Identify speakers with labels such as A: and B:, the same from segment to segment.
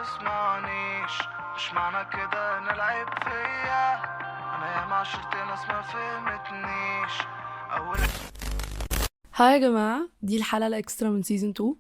A: تسمعنيش مش معنى كده ان العيب فيا. انا ياما عشرت ناس ما فهمتنيش. اول
B: هاي يا جماعة، دي الحلقة الإكسترا من سيزن 2.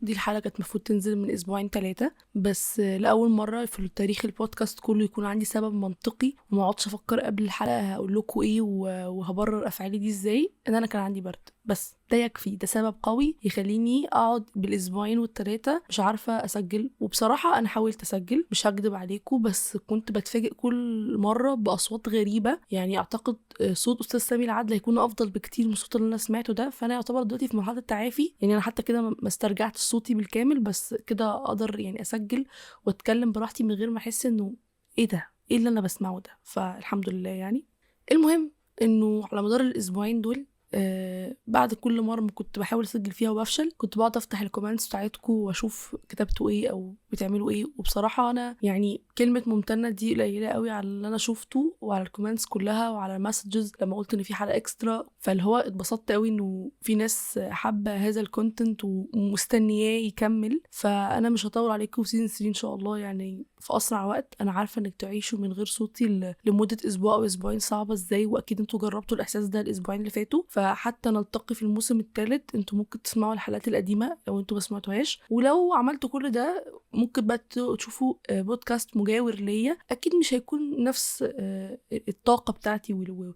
B: دي الحلقة كانت المفروض تنزل من أسبوعين 3، بس لأول مرة في التاريخ البودكاست كله يكون عندي سبب منطقي وما اقعدش أفكر قبل الحلقة هقول لكم إيه وهبرر أفعالي دي إزاي. إن أنا كان عندي برد، بس ده يكفي، ده سبب قوي يخليني أقعد بالأسبوعين والتلاتة مش عارفة أسجل. وبصراحة أنا حاولت أسجل، مش هكدب عليكم، بس كنت بتفاجئ كل مرة بأصوات غريبة. يعني أعتقد صوت أستاذ سامي العدل هيكون أفضل بكتير من الصوت اللي أنا سمعته ده. فأنا يعتبر دلوقتي في مرحلة التعافي، يعني أنا حتى كده ما استرجعت صوتي بالكامل، بس كده أقدر يعني أسجل وأتكلم براحتي من غير ما أحس إنه إيه ده، إيه اللي أنا بسمعه ده. فالحمد لله يعني. المهم إنه على مدار الأسبوعين دول بعد كل مرة ما كنت بحاول أسجل فيها وبفشل، كنت بقعد أفتح الكومنتس بتاعتكم وأشوف كتبتوا إيه أو بتعملوا إيه. وبصراحة أنا يعني كلمة ممتنة دي قليلة قوي على اللي أنا شوفته وعلى الكومنتس كلها وعلى المسجز لما قلت إن في حلقة إكسترا. فاللي هو اتبسطت قوي إنه في ناس حابة هذا الكونتنت ومستنياه يكمل. فأنا مش هطول عليكم سيزن 3 إن شاء الله، يعني في أسرع وقت. أنا عارفة إنك تعيشوا من غير صوتي لمدة أسبوع أو أسبوعين صعبة إزاي، وأكيد أنتوا جربتوا الإحساس ده الأسبوعين اللي فاتوا. فحتى نلتقي في الموسم الثالث أنتوا ممكن تسمعوا الحلقات القديمة لو أنتوا ما سمعتوهاش. ولو عملتوا كل ده ممكن بقى تشوفوا بودكاست مجاور ليا. أكيد مش هيكون نفس الطاقة بتاعتي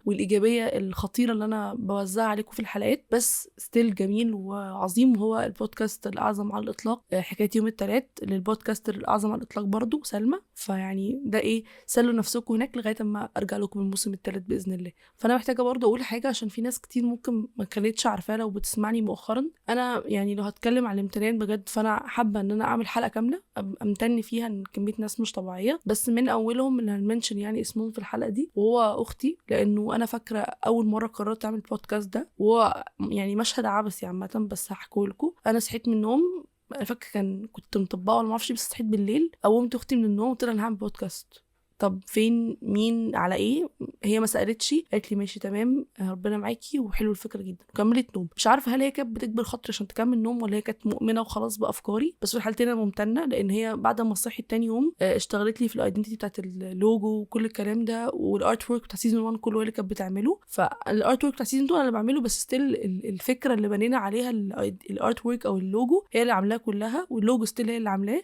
B: والإيجابية الخطيرة اللي أنا بوزعها عليكم في الحلقات، بس ستيل جميل وعظيم. هو البودكاست الأعظم على الإطلاق، حكاية يوم الثلاث، للبودكاست الأعظم على الإطلاق برضو سلمى. فيعني ده إيه، سلوا نفسكم هناك لغاية ما أرجع لكم الموسم الثالث بإذن الله. فأنا محتاجة برضو أقول حاجة عشان في ناس كتير ممكن ما كانتش عارفاه لو بتسمعني مؤخرا. أنا يعني لو هتكلم عن الامتنان بجد، فأنا حابة إن أنا أعمل حلقة كاملة أمتن فيها إن كمية ناس مش طبيعية، بس من أولهم اللي هنمنشن يعني اسمهم في الحلقة دي وهو أختي. لأنه أنا فاكرة أول مرة قررت أعمل بودكاست ده وهو يعني مشهد عبثي عامة، بس هحكيه لكم. أنا صحيت من النوم، انا فاكره كنت مطبقه ولا ما اعرفش، بس صحيت بالليل قومت اختي من النوم وقلت لها انا هعمل بودكاست. طب فين، مين، على ايه؟ هي ما سالتش، قالت لي ماشي تمام ربنا معاكي وحلو الفكره جدا، وكملت نوم. مش عارفه هل هي كانت بتكبر خاطري عشان تكمل نوم ولا هي كانت مؤمنه وخلاص بافكاري، بس في الحالتين انا ممتنه. لان هي بعد ما صحيت تاني يوم اشتغلت لي في الايدنتيتي بتاعت اللوجو وكل الكلام ده، والارت ورك بتاع سيزون 1 كله هي اللي كانت بتعمله. فالارت ورك بتاع سيزون 2 انا اللي بعمله، بس ستيل الفكره اللي بنينا عليها الارت ورك او اللوجو هي اللي عاملاها كلها، واللوجو ستيل هي اللي عاملاه.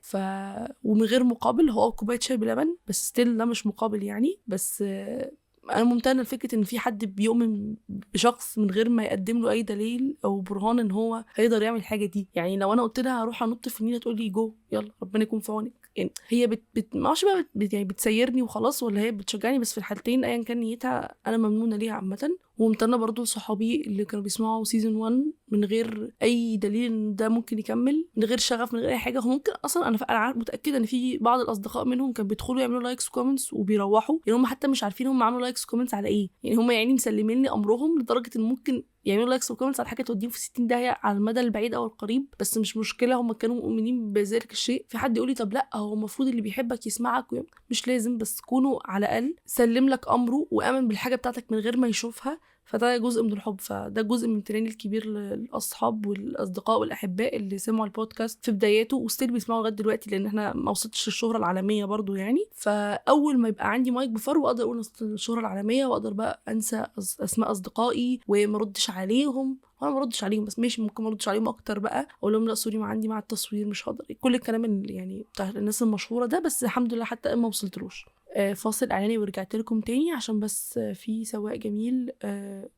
B: ومن غير مقابل، هو كوبايه شاي بلبن، بس ستيل ده مش مقابل يعني. بس انا ممتنه لفكره ان في حد بيؤمن بشخص من غير ما يقدم له اي دليل او برهان ان هو هيقدر يعمل الحاجه دي. يعني لو انا قلت لها هروح انط في النيل تقول لي جو يلا ربنا يكون في عونك. يعني هي ما اعرفش بقى يعني بتسيرني وخلاص ولا هي بتشجعني، بس في الحالتين ايا كان نيتها انا ممنونه ليها عامه. وممتنه برضو لصحابي اللي كانوا بيسمعوا سيزون 1 من غير اي دليل ان ده ممكن يكمل، من غير شغف، من غير اي حاجه. هو ممكن اصلا انا متاكده ان في بعض الاصدقاء منهم كانوا بيدخلوا يعملوا لايكس وكومنتس وبيروحوا، يعني هم حتى مش عارفين هم عملوا لايكس وكومنتس على ايه. يعني هم يعني مسلمين لي امرهم لدرجه ان ممكن يعملوا لايكس وكومنتس على حاجه توديهم في 60 داهيه على المدى البعيد او القريب، بس مش مشكله، هم كانوا مؤمنين بذلك الشيء. في حد يقول لي طب لا، هو المفروض اللي بيحبك يسمعك مش لازم، بس كونوا على الاقل سلم لك امره وامن بالحاجه بتاعتك من غير ما يشوفها. فده جزء من الحب، فده جزء من امتناني الكبير للاصحاب والاصدقاء والاحباء اللي سمعوا البودكاست في بداياته وستيل بيسمعوا لغايه دلوقتي، لان احنا ما وصلتش للشهره العالميه برضو يعني. فاول ما يبقى عندي مايك بفر واقدر اقول الشهره العالميه واقدر بقى انسى اسماء اصدقائي وما ردش عليهم، وانا ما ردش عليهم بس ماشي، ممكن ما ردش عليهم اكتر بقى اقول لهم لا سوري ما عندي مع التصوير مش هقدر، كل الكلام اللي يعني بتاع الناس المشهوره ده. بس الحمد لله حتى ما وصلتلوش. فاصل اعلاني ورجعت لكم تاني عشان بس في سواق جميل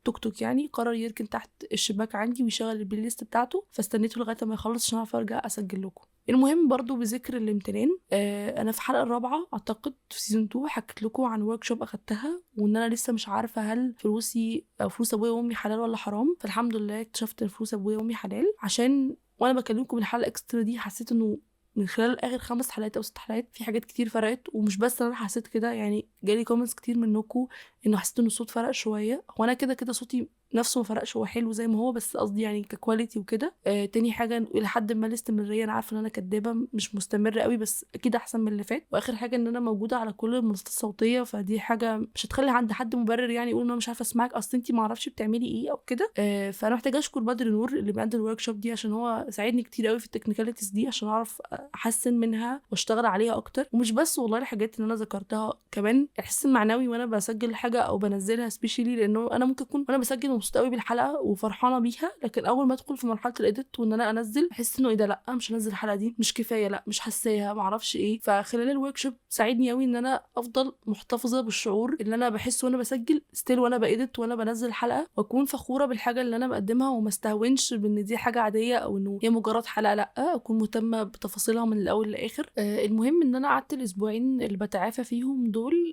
B: توك توك يعني قرر يركن تحت الشباك عندي ويشغل البلاي ليست بتاعته، فاستنيته لغايه ما يخلص عشان اعرف ارجع اسجل لكم. المهم برضو بذكر الامتنان، انا في الحلقه الرابعه اعتقد في سيزون 2 حكيت لكم عن ورك شوب اخدتها، وان انا لسه مش عارفه هل فلوسي او فلوس ابويا وامي حلال ولا حرام. فالحمد لله اكتشفت ان فلوس ابويا وامي حلال، عشان وانا بكلمكم الحلقه الاكسترا دي حسيت انه من خلال اخر 5 حلقات او 6 حلقات في حاجات كتير فرقت. ومش بس انا حسيت كده، يعني جالي كومنتس كتير منكم انه حسيت ان الصوت فرق شويه. وانا كده كده صوتي نفسه ما فرقش، هو حلو زي ما هو، بس قصدي يعني ككواليتي وكده. تاني حاجه الى حد ما الاستمراريه، انا عارفه ان انا كدابه مش مستمره قوي، بس اكيد احسن من اللي فات. واخر حاجه ان انا موجوده على كل المنصات الصوتيه، فدي حاجه مش هتخلي عند حد مبرر يعني يقول ان انا مش عارفه اسمعك اصل انت ما اعرفش بتعملي ايه او كده. فانا محتاجه اشكر بدر نور اللي بيقدم الورك شوب دي، عشان هو ساعدني كتير قوي في التكنيكاليتيز دي عشان اعرف احسن منها واشتغل عليها اكتر. ومش بس والله الحاجات اللي انا ذكرتها، كمان الاحساس المعنوي وانا بسجل حاجه او بنزلها سبيشالي، لانه انا ممكن اكون وانا بسجل مبسوطه قوي بالحلقه وفرحانه بيها، لكن اول ما ادخل في مرحله الايديت وان انا انزل احس انه ايه ده، لا مش هنزل الحلقه دي، مش كفايه، لا مش حاساها، ما اعرفش ايه. فخلال الورك شوب ساعدني قوي ان انا افضل محتفظه بالشعور اللي انا بحسه وانا بسجل ستيل وانا بايديت وانا بنزل الحلقه، واكون فخوره بالحاجه اللي انا بقدمها وما استهونش بان دي حاجه عاديه او انه هي مجرد حلقه، لا اكون مهتمه بتفاصيلها من الاول للاخر. المهم ان انا قعدت الاسبوعين اللي بتعافى فيهم دول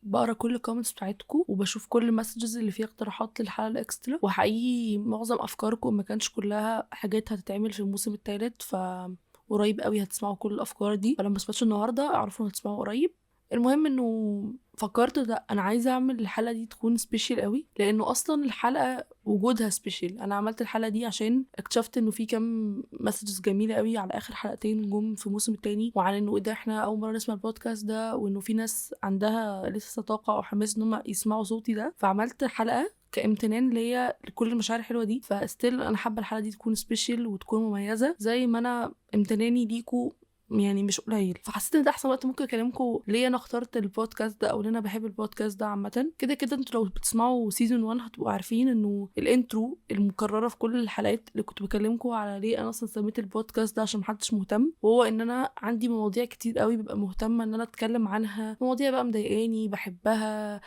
B: بقرا كل الكومنتس بتاعتكم وبشوف كل المسجز اللي فيها اقتراحات للحلقه الاكسترا، وحقيقي معظم افكاركم ما كانش كلها حاجات هتتعمل في الموسم الثالث، قريب قوي هتسمعوا كل الافكار دي، فلما سمعتش النهارده اعرفوا ان هتسمعوا قريب. المهم انه فكرت ده انا عايزه اعمل الحلقه دي تكون سبيشال قوي، لانه اصلا الحلقه وجودها سبيشال. انا عملت الحلقه دي عشان اكتشفت انه في كام مسجز جميله قوي على اخر حلقتين جم في الموسم الثاني، وعن انه ايه ده احنا اول مره نسمع البودكاست ده، وانه في ناس عندها لسه طاقه او حماس ان هم يسمعوا صوتي ده. فعملت حلقه كامتنان ليا لكل المشاعر الحلوه دي. فستيل انا حابه الحلقه دي تكون سبيشال وتكون مميزه زي ما انا امتناني ليكوا يعني مش قليل. فحسيت ان ده احسن وقت ممكن اكلمكم ليه انا اخترت البودكاست ده او ليه انا بحب البودكاست ده عامه. كده كده انتوا لو بتسمعوا سيزون 1 هتبقوا عارفين انه الانترو المكرره في كل الحلقات اللي كنت بكلمكم على ليه انا اصلا سميت البودكاست ده عشان محدش مهتم، وهو ان انا عندي مواضيع كتير قوي ببقى مهتمه ان انا اتكلم عنها، مواضيع بقى مضايقاني بحبها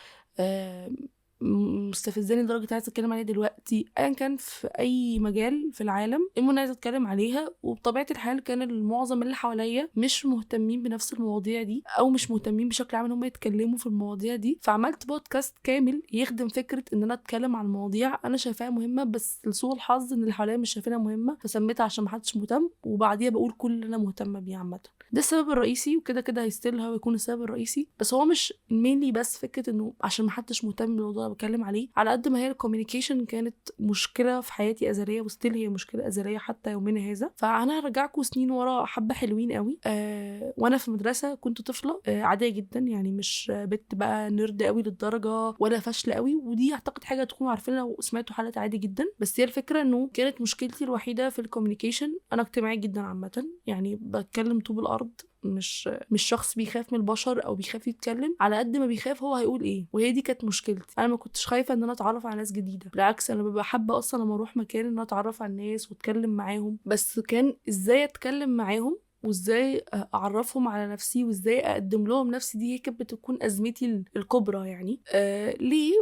B: مستفزاني لدرجه عايزه اتكلم عليها دلوقتي، ايا كان في اي مجال في العالم المهم عايزه اتكلم عليها. وبطبيعه الحال كان المعظم اللي حواليا مش مهتمين بنفس المواضيع دي او مش مهتمين بشكل عام ان هم يتكلموا في المواضيع دي، فعملت بودكاست كامل يخدم فكره ان انا اتكلم عن مواضيع انا شايفاها مهمه، بس لسوء الحظ ان اللي حواليا مش شايفينها مهمه، فسميتها عشان محدش مهتم، وبعديها بقول كل اللي انا مهتمه بيه عامه. ده السبب الرئيسي، وكده كده هيستيل هو يكون السبب الرئيسي، بس هو مش مينلي بس فكره انه عشان محدش مهتم بالموضوع اللي بتكلم عليه، على قد ما هي الكوميونيكيشن كانت مشكله في حياتي ازليه، وستيل هي مشكله ازليه حتى يومنا هذا. فانا هرجعكم سنين ورا حبه حلوين قوي. وانا في المدرسه كنت طفله عاديه جدا، يعني مش بنت بقى نرد قوي للدرجه ولا فاشله قوي، ودي اعتقد حاجه تكونوا عارفينها وسمعتوا حلقات عادي جدا. بس هي الفكره انه كانت مشكلتي الوحيده في الكوميونيكيشن. انا اجتماعي جدا عامه، يعني بتكلم طوب الارض، مش شخص بيخاف من البشر او بيخاف يتكلم، على قد ما بيخاف هو هيقول ايه. وهي دي كانت مشكلتي، انا ما كنتش خايفه ان انا اتعرف على ناس جديده، بالعكس انا ببقى حابه اصلا لما اروح مكان ان انا اتعرف على الناس واتكلم معاهم، بس كان ازاي اتكلم معاهم وازاي اعرفهم على نفسي وازاي اقدم لهم نفسي، دي هي كانت بتكون ازمتي الكبرى يعني. ليه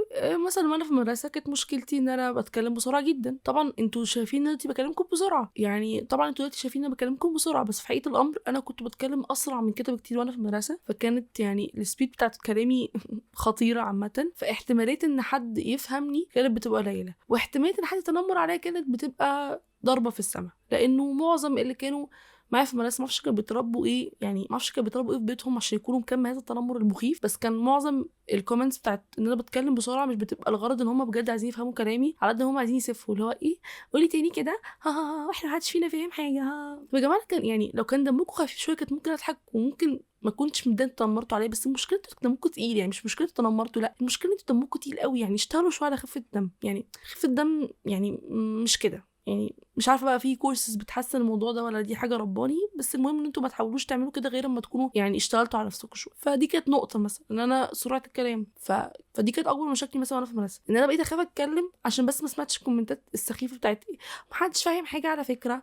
B: مثلا وانا في المدرسه كانت مشكلتي ان انا بتكلم بسرعه جدا. طبعا انتوا شايفين ان انا بكلمكم بسرعه، يعني طبعا انتوا دلوقتي شايفين ان انا بكلمكم بسرعه، بس في حقيقه الامر انا كنت بتكلم اسرع من كده بكتير وانا في المدرسه. فكانت يعني السبيد بتاعت كلامي خطيره عامه، فاحتماليه ان حد يفهمني كانت بتبقى قليله، واحتماليه ان حد يتنمر عليا كانت بتبقى ضربه في السماء، لانه معظم اللي كانوا معايا في المدرسه ما اعرفش كانوا بيتربوا ايه، يعني ما اعرفش كانوا بيتربوا ايه في بيتهم عشان يكونوا مكان هذا التنمر المخيف. بس كان معظم الكومنتس بتاعت ان انا بتكلم بسرعه مش بتبقى الغرض ان هم بجد عايزين يفهموا كلامي، على قد ما هم عايزين يسفوا اللي هو ايه، قولي تاني كده، ها احنا ما حدش فينا فاهم حاجه. طب يا جماعه كان يعني لو كان دمكم خفيف شويه كنت ممكن اضحك وممكن ما كنتش متضايقه تنمرتوا عليه، بس المشكله انتوا دمكم تقيل، يعني مش مشكله تنمرتوا، لا المشكله انتوا دمكم تقيل قوي، يعني اشتغلوا شويه على خفه الدم، يعني خفه الدم يعني مش كده يعني. مش عارفه بقى في كورسز بتحسن الموضوع ده ولا دي حاجه رباني، بس المهم ان انتوا ما تحاولوش تعملوا كده غير اما تكونوا يعني اشتغلتوا على نفسكم شويه. فدي كانت نقطه مثلا ان انا سرعه الكلام، فدي كانت اكبر مشاكلي مثلا وانا في المدرسه، ان انا بقيت اخاف اتكلم عشان بس ما سمعتش الكومنتات السخيفه بتاعت ما حدش فاهم حاجه على فكره.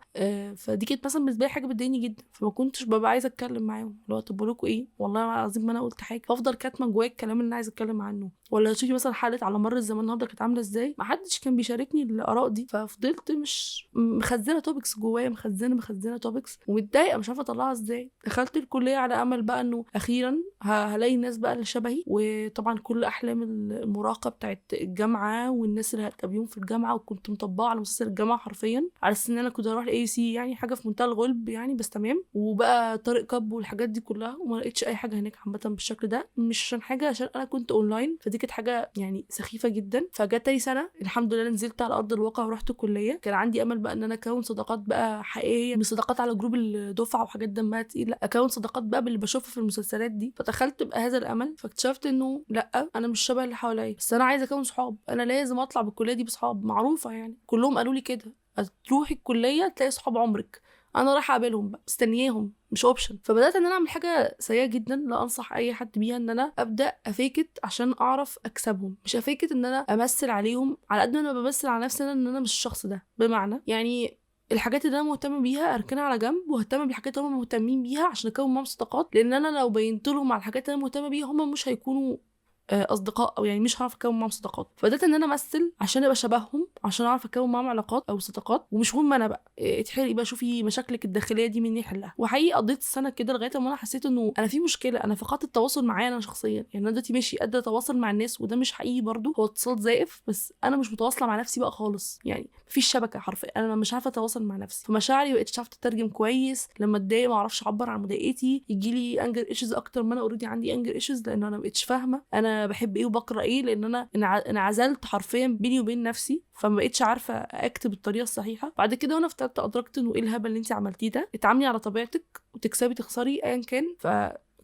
B: فدي كانت مثلا بالنسبه لي حاجه بتضايقني جدا، فما كنتش ببقى عايزه اتكلم معاهم، اللي هو طب بقول لكم ايه، والله العظيم ما انا قلت حاجه، افضل كاتمه جوايا الكلام اللي انا عايزه اتكلم عنه. ولا تشوفي مثلا حلقه على مر الزمان النهارده كانت عامله ازاي، ما حدش كان بيشاركني الاراء دي، ففضلت مش مخزنه توبكس جوايا، مخزنه توبكس ومتضايقه مش عارفه اطلعها ازاي. دخلت الكليه على امل بقى انه اخيرا هلاقي الناس بقى اللي شبهي، وطبعا كل احلام المراهقه بتاعت الجامعه والناس اللي هتقابلهم في الجامعه، وكنت مطبقه على مسلسل الجامعه حرفيا على اساس ان انا كنت هروح الاي سي، يعني حاجه في منتهى الغلب يعني، بس تمام. وبقى طارق كب والحاجات دي كلها، وما لقيتش اي حاجه هناك عامه بالشكل ده، مش عشان حاجه، عشان انا كنت اونلاين فدي دي كانت حاجه يعني سخيفه جدا. فجت تاني سنه الحمد لله نزلت على ارض الواقع ورحت الكليه. كان عندي امل بقى ان انا اكون صداقات بقى حقيقيه، مش صداقات على جروب الدفعه وحاجات دمها تقيل، لا اكون صداقات بقى باللي بشوفها في المسلسلات دي. فدخلت بهذا الامل، فاكتشفت انه لا انا مش شبه اللي حواليا، بس انا عايزه اكون صحاب، انا لازم اطلع بالكليه دي بصحاب معروفه يعني كلهم قالوا لي كده، تروحي الكليه تلاقي صحاب عمرك. انا رايحه اقابلهم بقى مستنياهم مش اوبشن. فبدات ان انا اعمل حاجه سيئه جدا لا انصح اي حد بيها، ان انا ابدا افيكت عشان اعرف اكسبهم، مش افيكت ان انا امثل عليهم على قد ما انا بمثل على نفسي ان انا مش الشخص ده. بمعنى يعني الحاجات اللي انا مهتمه بيها اركنها على جنب واهتم بالحاجات اللي هم مهتمين بيها عشان اكون معاهم صداقات، لان انا لو بينت لهم على الحاجات اللي انا مهتمه بيها هم مش هيكونوا اصدقاء، او يعني مش هعرف اكون معاهم صداقات. فبدات ان انا امثل عشان ابقى شبههم عشان اعرف اكون معاهم علاقات او صداقات، ومش مهم انا بقى اتحرقي بقى شوفي مشاكلك الداخليه دي مني حلها. وحقيقي قضيت السنه كده لغايه ما انا حسيت انه انا في مشكله، انا فقدت التواصل معايا انا شخصيا. يعني انا دلوقتي ماشي قادره اتواصل مع الناس وده مش حقيقي برضو، هو اتصال زائف، بس انا مش متواصله مع نفسي بقى خالص. يعني مفيش شبكه حرفيا، انا مش عارفه اتواصل مع نفسي. فمشاعري بقتش عارفه اترجم كويس، لما اتضايق ما اعرفش اعبر عن مضايقتي، يجي لي انجر ايشوز اكتر ما انا اوريدي عندي انجر ايشوز، لان انا ما بقتش فاهمه انا بحب ايه وبكره ايه، لان انا انعزلت حرفيا بيني وبين نفسي، فما بقتش عارفه اكتب الطريقه الصحيحه. بعد كده وانا في ثالثه ادركت انه ايه الهبل اللي انت عملتيه ده، اتعاملي على طبيعتك وتكسبي تخسري ايا كان.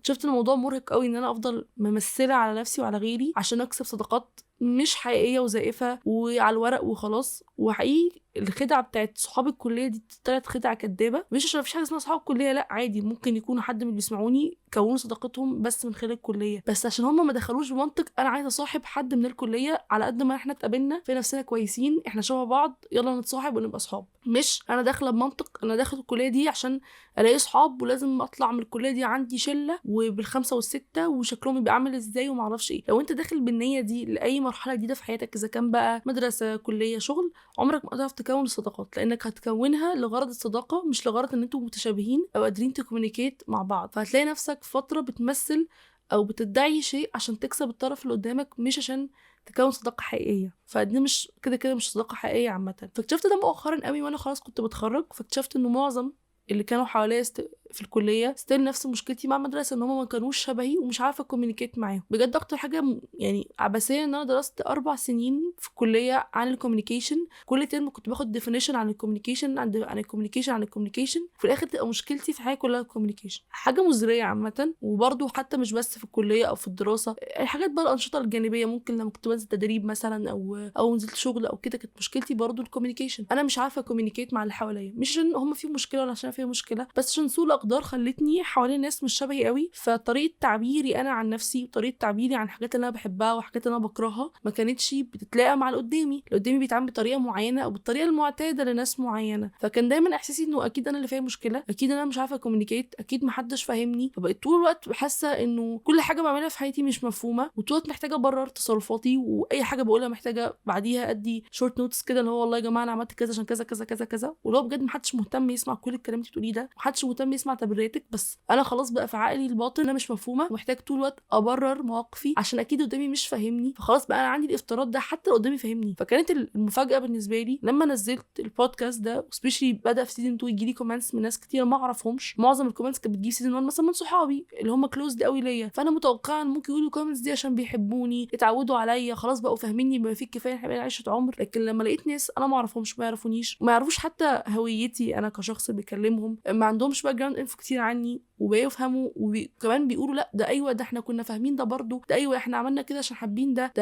B: شفت الموضوع مرهق قوي ان انا افضل ممثله على نفسي وعلى غيري عشان اكسب صداقات مش حقيقيه وزائفه وعلى الورق وخلاص. وحقيقي الخدعه بتاعت صحاب الكليه دي طلعت خدعه كدابه، مش عشان مفيش حاجه اسمها صحاب الكليه، لا عادي ممكن يكونوا حد من اللي بيسمعوني كونوا صداقتهم بس من خلال الكليه، بس عشان هم ما دخلوش بمنطق انا عايزه اصاحب حد من الكليه على قد ما احنا اتقابلنا في نفسنا كويسين احنا شبه بعض يلا نتصاحب ونبقى صحاب. مش انا داخله بمنطق انا داخل الكليه دي عشان الاقي صحاب ولازم اطلع من الكليه دي عندي شله وبالخمسه والسته وشكلهم يبقى عامل ازاي وما اعرفش ايه. لو انت داخل بالنيه دي لاي مرحله جديده في حياتك، اذا كان بقى مدرسه كليه شغل، عمرك ما هتعرف تكون الصداقات، لانك هتكونها لغرض الصداقه مش لغرض ان انتوا متشابهين او قادرين تكومينيكيت مع بعض. فهتلاقي نفسك فتره بتمثل او بتدعي شيء عشان تكسب الطرف اللي قدامك مش عشان تكون صداقه حقيقيه. فدي مش كده مش صداقه حقيقيه عامه. فاكتشفت ده مؤخرا قوي وانا خلاص كنت بتخرج، فاكتشفت انه معظم اللي كانوا حواليا في الكليه ستيل نفس مشكلتي مع المدرسه، ان هم ما كانوش شبهي ومش عارفه كوميونيكيت معاهم. بجد اكتر حاجه يعني عبثيه ان انا درست 4 سنين في الكليه عن الكوميونيكيشن، كل ترم كنت باخد ديفينيشن عن الكوميونيكيشن عن الكوميونيكيشن في الاخر تبقى مشكلتي في الحياه كلها الكوميونيكيشن. حاجه مزريه عامه. وبرده حتى مش بس في الكليه او في الدراسه، الحاجات بقى الانشطه الجانبيه، ممكن لما كنت بنزل تدريب مثلا او نزلت شغل او كده، كانت مشكلتي برده الكوميونيكيشن. انا مش عارفه كوميونيكيت مع اللي حواليا، مش عشان هم فيهم مشكله ولا عشان فيهم مشكله، بس عشان سوء الاقدار خلتني حوالين ناس مش شبهي قوي. فطريقه تعبيري انا عن نفسي وطريقه تعبيري عن الحاجات اللي انا بحبها وحاجات اللي انا بكرهها ما كانتش بتتلاقى مع اللي قدامي بيتعامل بطريقه معينه او بالطريقه المعتاده لناس معينه. فكان دايما احساسي انه اكيد انا اللي فيها مشكله، اكيد انا مش عارفه كوميونيكيت، اكيد محدش فاهمني. فبقيت طول الوقت حاسه انه كل حاجه بعملها في حياتي مش مفهومه، وطول الوقت محتاجه ابرر تصرفاتي، واي حاجه بقولها محتاجه بعديها ادي شورت نوتس كده اللي هو والله يا جماعه انا عملت كذا عشان كذا كذا كذا كذا. ولو بجد محدش مهتم يسمع كل الكلام اللي بتقوليه ده، محدش مهتم يسمع تبريراتك، بس انا خلاص بقى في عقلي الباطن انا مش مفهومه ومحتاج طول الوقت ابرر مواقفي عشان اكيد قدامي مش فاهمني. فخلاص بقى انا عندي الافتراض ده حتى لو قدامي فاهمني. فكانت المفاجاه بالنسبه لي لما نزلت البودكاست ده، سبيشلي بدا في سيزون 2 يجي لي كومنتس من ناس كتير ما اعرفهمش. معظم الكومنتس كانت بتجي سيزون 1 مثلا من صحابي اللي هم كلوزد قوي ليا، فانا متوقعه ان ممكن يقولوا الكومنتس دي عشان بيحبوني اتعودوا عليا خلاص بقوا فاهميني بما فيه الكفايه احنا بقينا عشره عمر. لكن لما لقيت ناس انا ما اعرفهمش ما يعرفونيش ما يعرفوش حتى هويتي انا كشخص بيكلمهم، ما عندهمش باك جراوند انفو كتير عني وبيفهموا وكمان بيقولوا لا ده ايوه ده احنا كنا فاهمين ده برضو، ده ايوه احنا عملنا كده عشان حابين ده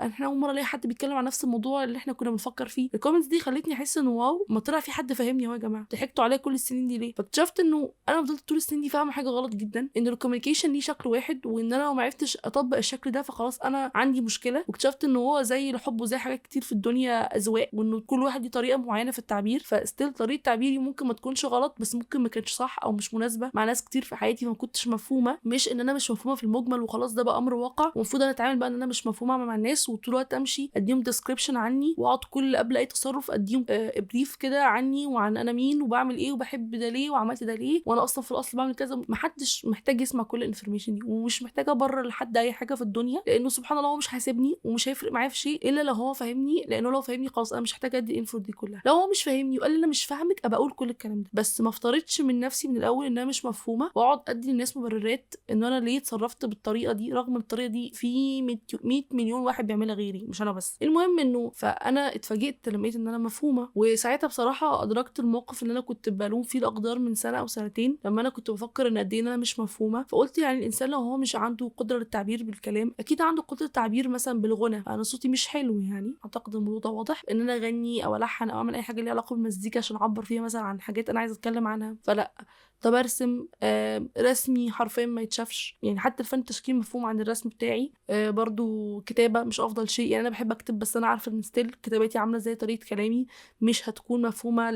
B: احنا اول مره الاقي حد بيتكلم عن نفس الموضوع اللي احنا كنا بنفكر فيه. الكومنتس دي خلتني احس انه واو ما طلع في حد فاهمني. اهو يا جماعه ضحكتوا عليا كل السنين دي ليه؟ فاكتشفت انه انا فضلت طول السنين دي فاهمه حاجه غلط جدا، ان الكوميونيكيشن ليه شكل واحد، وان انا لو ما عرفتش اطبق الشكل ده فخلاص انا عندي مشكله. واكتشفت انه هو زي الحب وزي حاجات كتير في الدنيا اذواق، وانه كل واحد ليه طريقه معينه في التعبير. فستيل طريقه تعبيري ممكن ما تكونش غلط، بس ممكن ما كانتش صح او مش مناسبه مع ناس كتير في حياتي فما كنتش مفهومه. مش ان انا مش مفهومه في المجمل وخلاص ده بقى امر واقع ومفروض انا اتعامل بقى ان انا مش مفهومه مع الناس وطول الوقت امشي اديهم ديسكريبشن عني واقعد كل قبل اي تصرف اديهم بريف كده عني وعن انا مين وبعمل ايه وبحب ده ليه وعملت ده ليه وانا اصلا في الاصل بعمل كذا. محدش محتاج يسمع كل الانفورميشن دي، ومش محتاجه ابرر لحد اي حاجه في الدنيا، لانه سبحان الله هو مش هيسيبني ومش هيفرق معايا في شيء الا لو هو فاهمني. لانه لو فاهمني خلاص انا مش محتاجه ادي الانفو دي كلها. لو هو مش فاهمني وقال لي انا مش فاهمك ابقى اقول كل الكلام ده، بس ما افترضش من نفسي من الاول ان انا مش مفهومه واقعد ادي للناس مبررات ان انا ليه اتصرفت بالطريقه دي، رغم الطريقه دي في 100 مليون واحد بيعملها غيري مش انا بس. المهم انه فانا اتفاجئت لما لقيت ان انا مفهومه، وساعتها بصراحه ادركت الموقف اللي انا كنت بلوم فيه الاقدار من سنه او سنتين، لما انا كنت بفكر ان قد ايه انا مش مفهومه. فقلت يعني الانسان لو هو مش عنده قدره للتعبير بالكلام اكيد عنده قدره التعبير مثلا بالغنى. انا صوتي مش حلو، يعني اعتقد الموضوع ده واضح، ان انا اغني او الحن او اعمل اي حاجه ليها علاقه بالمزيكا عشان اعبر فيها مثلا عن حاجات انا عايزه اتكلم عنها، فلا. طب ارسم، رسمي حرفيا ما يتشافش، يعني حتى الفن التشكيل مفهوم عن الرسم بتاعي. برضو كتابه مش افضل شيء، يعني انا بحب اكتب بس انا عارفه ان ستيل كتاباتي عامله زي طريقه كلامي مش هتكون مفهومه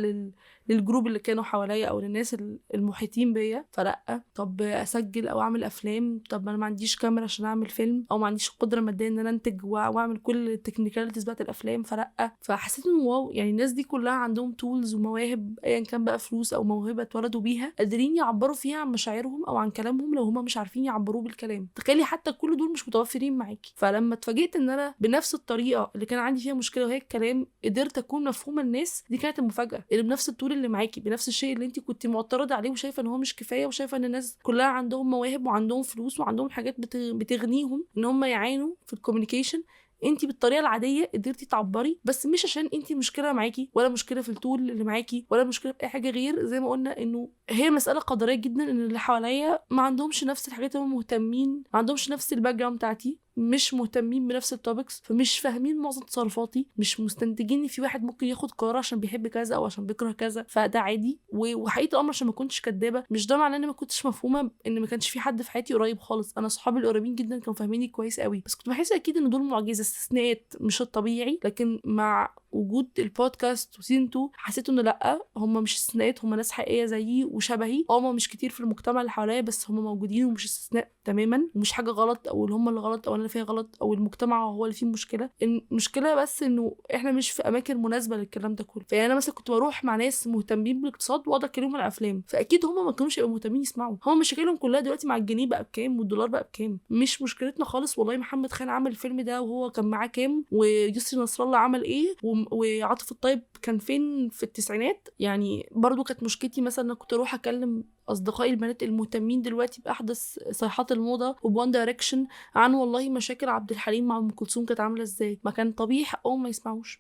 B: للجروب اللي كانوا حواليا او للناس المحيطين بيا، فلا. طب اسجل او اعمل افلام، طب انا ما عنديش كاميرا عشان اعمل فيلم، او ما عنديش قدره ماديه ان انا انتج واعمل كل التكنيكاليتيز بتاعت الافلام، فلا. فحسيت انه واو، يعني الناس دي كلها عندهم تولز ومواهب ايا كان بقى، فلوس او موهبه اتولدوا بيها، قادرين يعبروا فيها عن مشاعرهم او عن كلامهم لو هما مش عارفين يعبروه بالكلام. تخيلي حتى كل دول مش متوفرين معاكي. فلما اتفاجئت ان انا بنفس الطريقه اللي كان عندي فيها مشكله وهي الكلام قدرت اكون مفهومه الناس، دي كانت المفاجاه. اللي بنفس الطول اللي معاكي، بنفس الشيء اللي انت كنت معترضه عليه وشايفه ان هو مش كفايه، وشايفه ان الناس كلها عندهم مواهب وعندهم فلوس وعندهم حاجات بتغنيهم ان هم يعانوا في الكوميونيكيشن، انتي بالطريقه العاديه قدرتي تعبري، بس مش عشان انتي مشكله معاكي ولا مشكله في التول اللي معاكي ولا مشكله في اي حاجه غير زي ما قلنا انه هي مساله قدريه جدا، ان اللي حواليا ما عندهمش نفس الحاجات اللي هم مهتمين، ما عندهمش نفس الباك جراوند بتاعتي، مش مهتمين بنفس التوبكس، فمش فاهمين معظم تصرفاتي، مش مستنتجين ان في واحد ممكن ياخد قرار عشان بيحب كذا او عشان بيكره كذا، فده عادي. وحقيقه الامر عشان ما كنتش كدابه مش ده معناه ان ما كنتش مفهومه، ان ما كانش في حد في حياتي قريب خالص. انا اصحابي القريبين جدا كانوا فاهميني كويس قوي، بس كنت بحس اكيد ان دول معجزه، استثناءات مش الطبيعي. لكن مع وجود البودكاست وسيزون 2 حسيت انه لا، هم مش استثناءات، هم ناس حقيقيه زيي وشبهي. هم مش كتير في المجتمع اللي حواليا بس هم موجودين ومش استثناء تماما، ومش حاجه غلط او هم اللي غلط او انا فيها غلط او المجتمع هو اللي فيه مشكله. المشكله بس انه احنا مش في اماكن مناسبه للكلام ده كله. فانا مثلا كنت بروح مع ناس مهتمين بالاقتصاد واقعد اكلمهم عن الافلام، فاكيد هم ما كانوش يبقوا مهتمين يسمعوا. هم مشاكلهم كلها دلوقتي مع الجنيه بقى بكام والدولار بقى بكام، مش مشكلتنا خالص. والله محمد خان عمل الفيلم ده وهو كان معاه كام، ويسري نصر الله عمل ايه، وعاطف الطيب كان فين في التسعينات. يعني برضو كانت مشكلتي مثلا انا كنت اروح اكلم اصدقائي البنات المهتمين دلوقتي باحدث صيحات الموضه وبوان دايركشن عن والله مشاكل عبد الحليم مع ام كلثوم كانت عامله ازاي، ما كان طبيعي حقهم ما يسمعوش.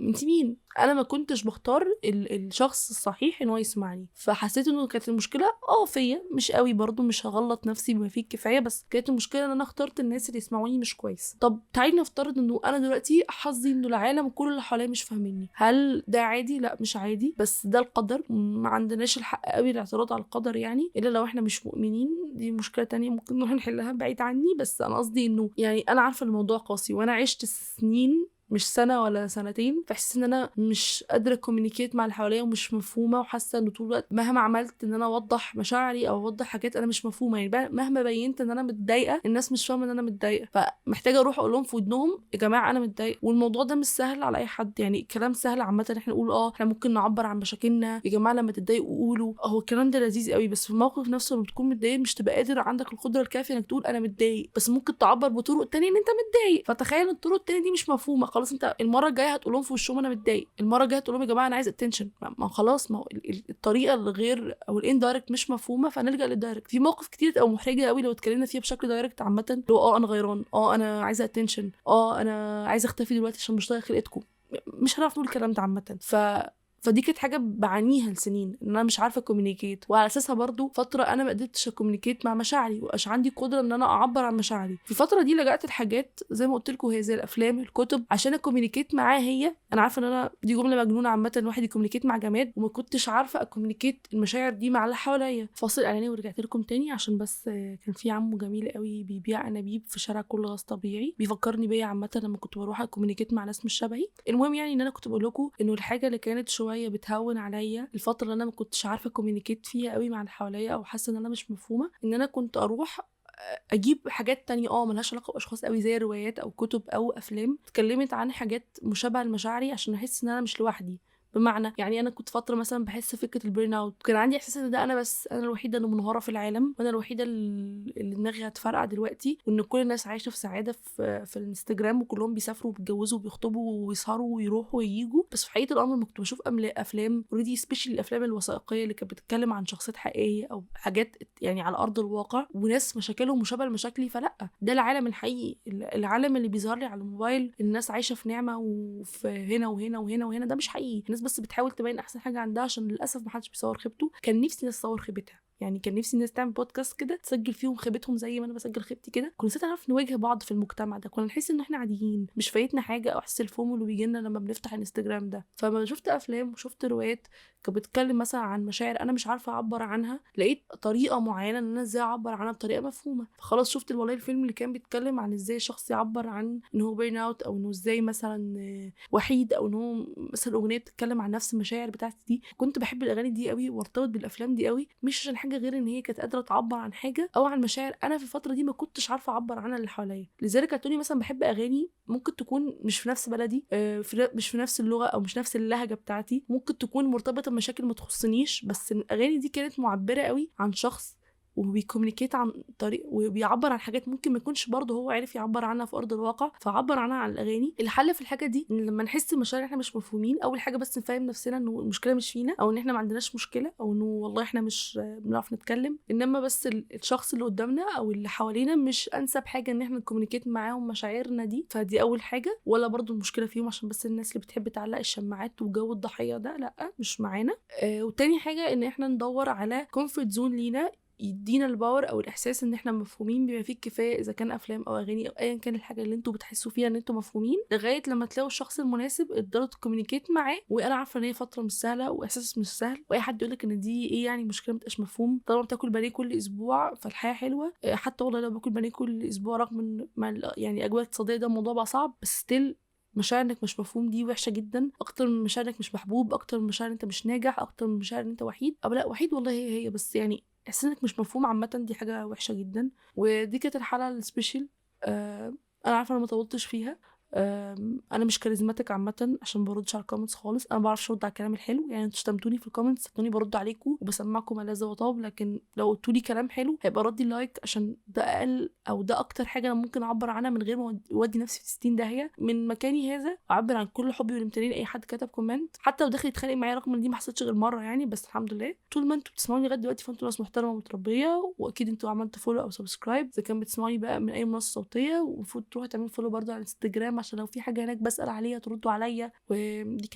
B: انت مين؟ انا ما كنتش بختار الشخص الصحيح ان هو يسمعني. فحسيت انه كانت المشكله فيا مش قوي، برضو مش هغلط نفسي بما فيه الكفايه، بس كانت المشكله ان انا اخترت الناس اللي يسمعوني مش كويس. طب تعالي نفترض انه انا دلوقتي حظي انه العالم كل اللي حواليا مش فاهميني، هل ده عادي؟ لا مش عادي، بس ده القدر، ما عندناش الحق قوي الاعتراض على القدر يعني، الا لو احنا مش مؤمنين، دي مشكله تانية ممكن نروح نحلها بعيد عني. بس انا قصدي انه يعني انا عارفه الموضوع قاسي، وانا عشت سنين مش سنه ولا سنتين فحس ان انا مش قادره كوميونيكيت مع اللي حواليا ومش مفهومه، وحاسه ان طول الوقت مهما عملت ان انا اوضح مشاعري او اوضح حاجات انا مش مفهومه. يعني مهما بينت ان انا متضايقه الناس مش فاهمه ان انا متضايقه، فمحتاجه اروح اقول لهم في ودنهم يا جماعه انا متضايقه. والموضوع ده مش سهل على اي حد، يعني الكلام سهل عامه احنا نقول احنا ممكن نعبر عن مشاكلنا يا جماعه لما تتضايقوا قولوا، هو الكلام ده لذيذ قوي، بس في الموقف نفسه لما بتكون متضايق مش تبقى قادر، عندك القدره الكافيه انك تقول انا متضايق، بس ممكن تعبر بطرق تانية ان انت متضايق. فتخيل الطرق التانية دي مش مفهومه، خلاص انت المره الجايه هتقول لهم في وشهم انا متضايق، المره الجايه هتقول لهم يا جماعه انا عايز اتنشن، ما خلاص، ما هو الطريقه الغير او الاندايركت مش مفهومه فنلجا للدايركت. في مواقف كتير او محرجه قوي لو اتكلمنا فيها بشكل دايركت عامه، اللي هو انا غيران، انا عايزه اتنشن، انا عايزه اختفي دلوقتي عشان مش طايقه خلقتكم، مش هنعرف نقول الكلام ده عامه. فدي كانت حاجه بعانيها لسنين، ان انا مش عارفه كوميونيكيت، وعلى اساسها برضو فتره انا ما قدرتش اكوميونيكيت مع مشاعري ومش عندي قدره ان انا اعبر عن مشاعري. في الفتره دي لجأت لحاجات زي ما قلت لكم هي زي الافلام الكتب عشان اكوميونيكيت معاها. هي انا عارفه ان انا دي جمله مجنونه عامه الواحد يكوميونيكيت مع جماد، وما كنتش عارفه اكوميونيكيت المشاعر دي مع اللي حواليا. فاصل اعلاني ورجعت لكم تاني عشان بس كان في عمو جميل قوي بيبيع انابيب في شارع كل غاز طبيعي بيفكرني بيا عامه لما كنت بروح اكوميونيكيت مع ناس مش شبهي. المهم يعني ان انا كنت بقول لكم انه الحاجه اللي كانت شويه بتهون عليا الفتره اللي انا ما كنتش عارفه كوميونيكيت فيها قوي مع اللي حواليا او حاسه ان انا مش مفهومه، ان انا كنت اروح اجيب حاجات تانية ملهاش علاقه باشخاص قوي زي روايات او كتب او افلام اتكلمت عن حاجات مشابهه لمشاعري عشان احس ان انا مش لوحدي، بمعنى يعني انا كنت فتره مثلا بحس فكره البيرن اوت، كان عندي احساس ان ده انا بس، انا الوحيده اللي منهاره في العالم، وانا الوحيده اللي دماغي هتفرقع دلوقتي، وان كل الناس عايشه في سعاده في الانستجرام، وكلهم بيسافروا وبيتجوزوا وبيخطبوا ويسهروا ويروحوا وييجوا. بس في حقيقه الامر كنت بشوف افلام اوريدي، سبيشال الافلام الوثائقيه اللي كانت بتتكلم عن شخصيات حقيقيه او حاجات يعني على ارض الواقع، وناس مشاكلهم مشابهه لمشاكلي. فلا، ده العالم الحقيقي، العالم اللي بيظهر لي على الموبايل، الناس عايشه في نعمه وفي هنا وهنا وهنا وهنا، ده مش حقيقي. الناس بس بتحاول تبين احسن حاجه عندها عشان للاسف محدش بيصور خيبته. كان نفسي ناس تصور خيبتها، يعني كان نفسي الناس تعمل بودكاست كده تسجل فيهم خيبتهم زي ما انا بسجل خيبتي كده. كنا ساعتها نعرف نواجه بعض في المجتمع ده، كنا نحس ان احنا عاديين، مش فايتنا حاجه، او احس الفومو اللي بيجي لنا لما بنفتح الانستجرام ده. فلما شفت افلام وشفت روايات كانت بتتكلم مثلا عن مشاعر انا مش عارفه اعبر عنها، لقيت طريقه معينه ان انا ازاي اعبر عنها بطريقه مفهومه. فخلاص شفت والله الفيلم اللي كان بيتكلم عن ازاي شخص يعبر عن ان هو بيرن اوت، او انه ازاي مثلا وحيد، او ان هو مثلا اغنيه بتتكلم عن نفس المشاعر بتاعتي دي. كنت بحب الاغاني دي قوي وارتبط بالافلام دي قوي، مش عشان حاجه غير ان هي كانت قادره تعبر عن حاجه او عن مشاعر انا في الفتره دي ما كنتش عارفه اعبر عنها اللي حواليا. لذلك هتقولي مثلا بحب اغاني ممكن تكون مش في نفس بلدي، مش في نفس اللغه او مش نفس اللهجه بتاعتي، ممكن تكون مرتبطه بمشاكل ما تخصنيش، بس الاغاني دي كانت معبره قوي عن شخص وبيكومينيكيت عن طريق وبيعبر عن حاجات ممكن ما يكونش برضه هو عارف يعبر عنها في ارض الواقع، فعبر عنها عن الاغاني. الحل في الحاجه دي ان لما نحس بمشاعر احنا مش مفهومين، اول حاجه بس نفهم نفسنا انه المشكله مش فينا، او ان احنا ما عندناش مشكله، او انه والله احنا مش بنعرف نتكلم، انما بس الشخص اللي قدامنا او اللي حوالينا مش انسب حاجه ان احنا نكومينيكيت معاهم مشاعرنا دي. فدي اول حاجه. ولا برضه المشكله فيهم عشان بس الناس اللي بتحب تعلق الشماعات وجو الضحيه ده، لا مش معانا. وتاني حاجه ان احنا ندور على كومفورت زون لينا يدينا الباور او الاحساس ان احنا مفهومين بما فيه الكفايه، اذا كان افلام او اغاني او ايا كان الحاجه اللي انتوا بتحسوا فيها ان انتوا مفهومين، لغايه لما تلاقوا الشخص المناسب تقدروا تكومينيكيت معاه. وانا عارفه ان هي فتره مش سهله واحساس مش سهل، واي حد يقول لك ان دي ايه يعني مشكله متبقاش مفهوم. طالما بتاكل بانيه كل اسبوع فالحياه حلوه. حتى والله لو باكل بانيه كل اسبوع رغم ان يعني اجواء اقتصاديه ده الموضوع بقى صعب، بس ستيل مشاعر انك مش مفهوم دي وحشه جدا، اكتر من مشاعر انك مش محبوب، اكتر من مشاعر انت مش ناجح، اكتر من مشاعر انت وحيد. او لا، وحيد والله هي بس يعني احساس انك مش مفهوم عامه دي حاجه وحشه جدا. ودي كانت الحلقه السبيشال. انا عارفه انا ما طولتش فيها. انا مش كاريزماتيك عامه عشان بردش على الكومنتس خالص، انا ما بعرفش ارد على الكلام الحلو. يعني انتوا شتمتوني في الكومنتس صدقوني برد عليكم وبسمعكم على وطاب، لكن لو قلتوا لي كلام حلو هيبقى ردي لايك، عشان ده اقل او ده اكتر حاجه انا ممكن اعبر عنها من غير ما اودي نفسي في 60 داهيه. من مكاني هذا اعبر عن كل حبي والامتنان لاي حد كتب كومنت، حتى لو دخل يتخانق معايا، رغم ان دي ما حصلتش غير مره يعني، بس الحمد لله طول ما انتوا بتسمعوني لغايه دلوقتي فانتوا ناس محترمه ومتربيه، واكيد انتوا عملتوا فولو او سبسكرايب اذا كان بتسمعوني بقى من اي منصه صوتيه. ومفروض تروحوا تعملوا فولو برضه على الانستجرام عشان لو في حاجه هناك بسال عليها تردوا عليا. ودي